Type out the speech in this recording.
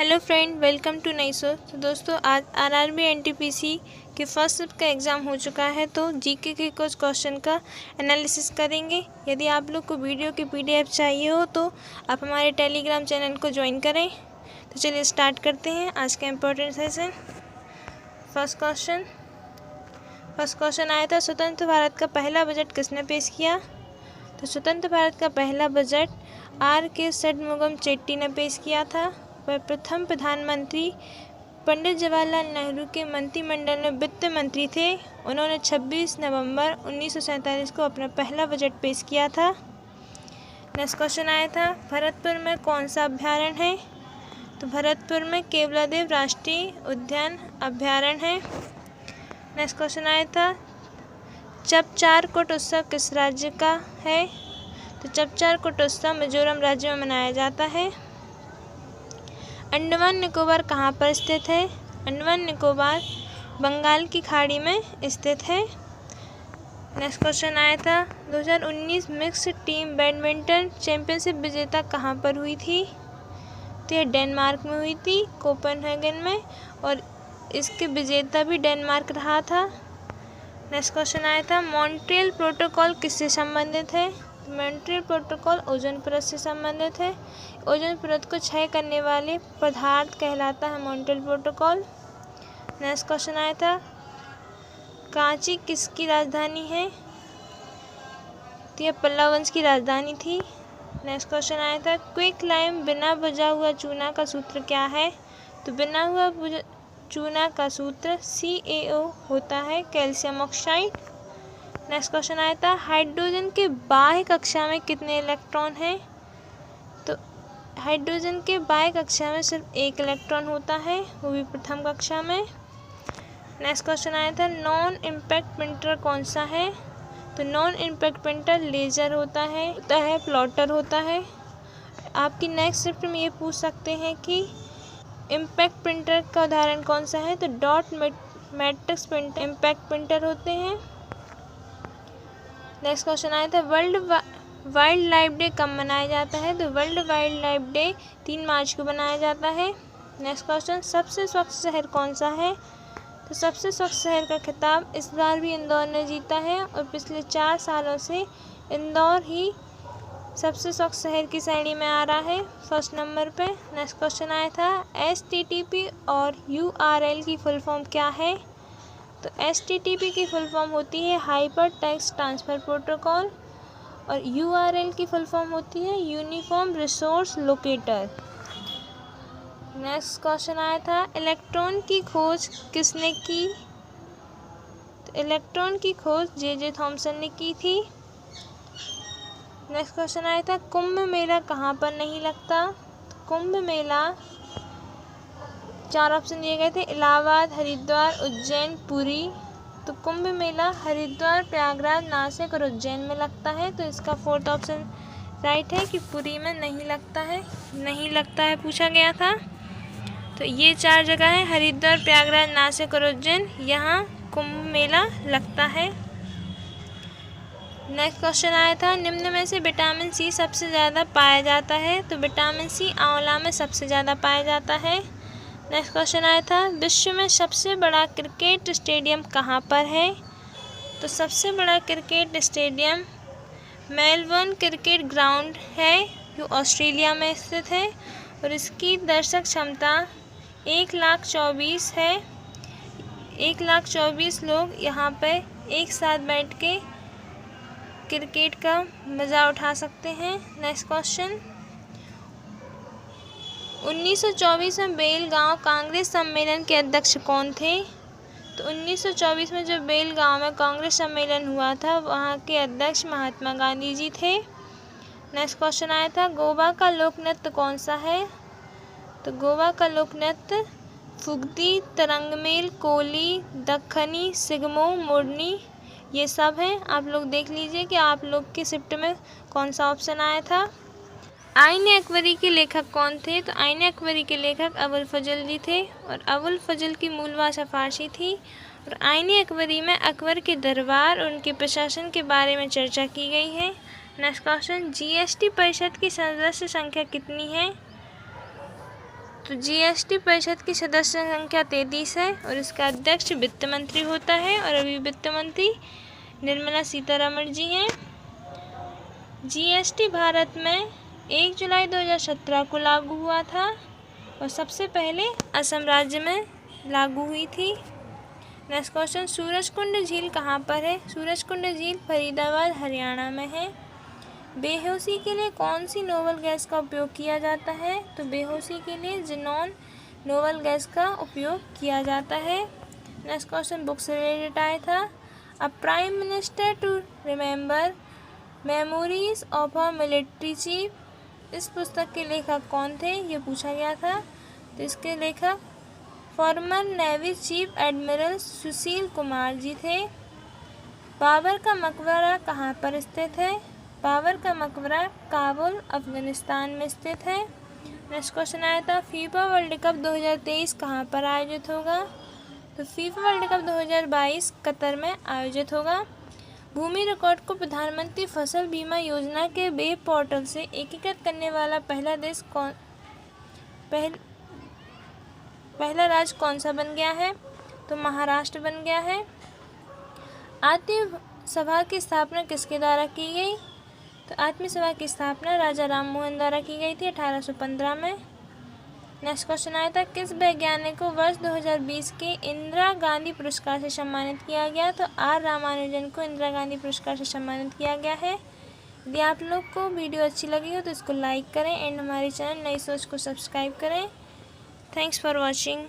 Hello friend, welcome to नई सोच। तो दोस्तों, आज आरआरबी एनटीपीसी के फर्स्ट शिफ्ट का एग्ज़ाम हो चुका है, तो जीके के कुछ क्वेश्चन का एनालिसिस करेंगे। यदि आप लोग को वीडियो की पीडीएफ चाहिए हो तो आप हमारे टेलीग्राम चैनल को ज्वाइन करें। तो चलिए स्टार्ट करते हैं आज का इम्पोर्टेंट सेशन। फर्स्ट क्वेश्चन आया था, स्वतंत्र भारत का पहला बजट किसने पेश किया? तो स्वतंत्र भारत का पहला बजट R.K. षणमुगम चेट्टी ने पेश किया था। वह प्रथम प्रधानमंत्री पंडित जवाहरलाल नेहरू के मंत्रिमंडल में वित्त मंत्री थे। उन्होंने 26 नवंबर 1947 को अपना पहला बजट पेश किया था। नेक्स्ट क्वेश्चन आया था, भरतपुर में कौन सा अभ्यारण्य है? तो भरतपुर में केवलादेव राष्ट्रीय उद्यान अभ्यारण्य है। नेक्स्ट क्वेश्चन आया था, चपचारकुट उत्सव किस राज्य का है? तो चपचारकुट उत्सव मिजोरम राज्य में मनाया जाता है। अंडमान निकोबार कहाँ पर स्थित है? अंडमान निकोबार बंगाल की खाड़ी में स्थित है। नेक्स्ट क्वेश्चन आया था, 2019 मिक्स्ड टीम बैडमिंटन चैंपियनशिप विजेता कहाँ पर हुई थी? तो यह डेनमार्क में हुई थी, कोपेनहेगन में, और इसके विजेता भी डेनमार्क रहा था। नेक्स्ट क्वेश्चन आया था, मॉन्ट्रियल प्रोटोकॉल किससे संबंधित है? मॉन्ट्रियल प्रोटोकॉल ओजोन परत से संबंधित है। ओजोन परत को क्षय करने वाले पदार्थ कहलाता है मॉन्ट्रियल प्रोटोकॉल। नेक्स्ट क्वेश्चन आया था, कांची किसकी राजधानी है? तो यह पल्लव वंश की राजधानी थी। नेक्स्ट क्वेश्चन आया था, क्विक लाइम बिना बुझा हुआ चूना का सूत्र क्या है? तो बिना हुआ चूना का सूत्र CaO होता है, कैल्शियम ऑक्साइड। नेक्स्ट क्वेश्चन आया था, हाइड्रोजन के बाह्य कक्षा में कितने इलेक्ट्रॉन हैं? तो हाइड्रोजन के बाह्य कक्षा में सिर्फ एक इलेक्ट्रॉन होता है, वो भी प्रथम कक्षा में। नेक्स्ट क्वेश्चन आया था, नॉन इम्पैक्ट प्रिंटर कौन सा है? तो नॉन इम्पैक्ट प्रिंटर लेजर होता है प्लॉटर होता है। आपकी नेक्स्ट शिफ्ट में ये पूछ सकते हैं कि इम्पैक्ट प्रिंटर का उदाहरण कौन सा है? तो dot matrix printer impact printer होते हैं। नेक्स्ट क्वेश्चन आया था, वर्ल्ड वाइल्ड लाइफ डे कब मनाया जाता है? तो वर्ल्ड वाइल्ड लाइफ डे 3 मार्च को मनाया जाता है। नेक्स्ट क्वेश्चन, सबसे स्वच्छ शहर कौन सा है? तो सबसे स्वच्छ शहर का खिताब इस बार भी इंदौर ने जीता है, और पिछले 4 सालों से इंदौर ही सबसे स्वच्छ शहर की श्रेणी में आ रहा है, फर्स्ट नंबर पे। नेक्स्ट क्वेश्चन आया था, HTTP और URL की फुल फॉर्म क्या है? तो HTTP की फुल फॉर्म होती है हाइपर टेक्स्ट ट्रांसफ़र प्रोटोकॉल, और URL की फुल फॉर्म होती है uniform resource locator. Next question आया था, इलेक्ट्रॉन की खोज किसने की? तो इलेक्ट्रॉन की खोज J.J. थॉमसन ने की थी। नेक्स्ट क्वेश्चन आया था, कुंभ मेला कहाँ पर नहीं लगता? तो कुंभ मेला 4 ऑप्शन दिए गए थे, इलाहाबाद, हरिद्वार, उज्जैन, पुरी। तो कुंभ मेला हरिद्वार, प्रयागराज, नासिक और उज्जैन में लगता है, तो इसका 4th ऑप्शन राइट है कि पुरी में नहीं लगता है पूछा गया था। तो ये 4 जगह है, हरिद्वार, प्रयागराज, नासिक और उज्जैन, यहाँ कुंभ मेला लगता है। नेक्स्ट क्वेश्चन आया था, निम्न में से विटामिन C सबसे ज़्यादा पाया जाता है? तो विटामिन C आंवला में सबसे ज़्यादा पाया जाता है। नेक्स्ट क्वेश्चन आया था, विश्व में सबसे बड़ा क्रिकेट स्टेडियम कहाँ पर है? तो सबसे बड़ा cricket stadium Melbourne cricket ground है, जो ऑस्ट्रेलिया में स्थित है, और इसकी दर्शक क्षमता 1,24,000 है। 1,24,000 लोग यहाँ पे एक साथ बैठ के क्रिकेट का मज़ा उठा सकते हैं। नेक्स्ट क्वेश्चन, 1924 में बेलगांव कांग्रेस सम्मेलन के अध्यक्ष कौन थे? तो 1924 में जो बेलगांव में कांग्रेस सम्मेलन हुआ था, वहाँ के अध्यक्ष महात्मा गांधी जी थे। नेक्स्ट क्वेश्चन आया था, गोवा का लोक नृत्य कौन सा है? तो गोवा का लोक नृत्य फुगदी, तरंगमेल, कोली, दक्खनी, सिगमो, मोरनी, ये सब हैं। आप लोग देख लीजिए कि आप लोग के शिफ्ट में कौन सा ऑप्शन आया था। आईने अकबरी के लेखक कौन थे? तो आईने अकबरी के लेखक अबुल फजल जी थे, और अबुल फजल की मूल भाषा फारसी थी। और आईने अकबरी में अकबर के दरबार और उनके प्रशासन के बारे में चर्चा की गई है। नेक्स्ट क्वेश्चन, GST परिषद की सदस्य संख्या कितनी है? तो जीएसटी परिषद की सदस्य संख्या 33 है और इसका अध्यक्ष वित्त मंत्री होता है और अभी वित्त मंत्री निर्मला सीतारमण जी हैं। जीएसटी भारत में 1 जुलाई 2017 को लागू हुआ था और सबसे पहले असम राज्य में लागू हुई थी। नेक्स्ट क्वेश्चन, सूरजकुंड झील कहाँ पर है? सूरजकुंड झील फरीदाबाद हरियाणा में है। बेहोशी के लिए कौन सी नोबल गैस का उपयोग किया जाता है? तो बेहोशी के लिए ज़ेनॉन नोबल गैस का उपयोग किया जाता है। नेक्स्ट क्वेश्चन बुक से रिलेटेड आया था। A prime minister to remember memories of a military chief, इस पुस्तक के लेखक कौन थे? ये पूछा गया था। तो इसके लेखक farmer navy chief admiral Sushil Kumar ji थे। बाबर का मकबरा कहाँ पर स्थित है? बाबर का मकबरा काबुल अफगानिस्तान में स्थित है। नेक्स्ट क्वेश्चन आया था, फीफा वर्ल्ड कप 2023 कहाँ पर आयोजित होगा? तो फीफा वर्ल्ड कप 2022 कतर में आयोजित होगा। भूमि रिकॉर्ड को प्रधानमंत्री फसल बीमा योजना के वेब पोर्टल से एकीकृत करने वाला पहला देश कौन, पहला राज्य कौन सा बन गया है? तो महाराष्ट्र बन गया है। आत्मीय सभा की स्थापना किसके द्वारा की गई? तो आत्मीय सभा की स्थापना राजा राम मोहन द्वारा की गई थी 1815 में। नेक्स्ट क्वेश्चन आया था, किस वैज्ञानिक को वर्ष 2020 के इंदिरा गांधी पुरस्कार से सम्मानित किया गया? तो आर रामानुजन को इंदिरा गांधी पुरस्कार से सम्मानित किया गया है। यदि आप लोग को वीडियो अच्छी लगी हो तो इसको लाइक करें एंड हमारे चैनल नई सोच को सब्सक्राइब करें। Thanks for watching.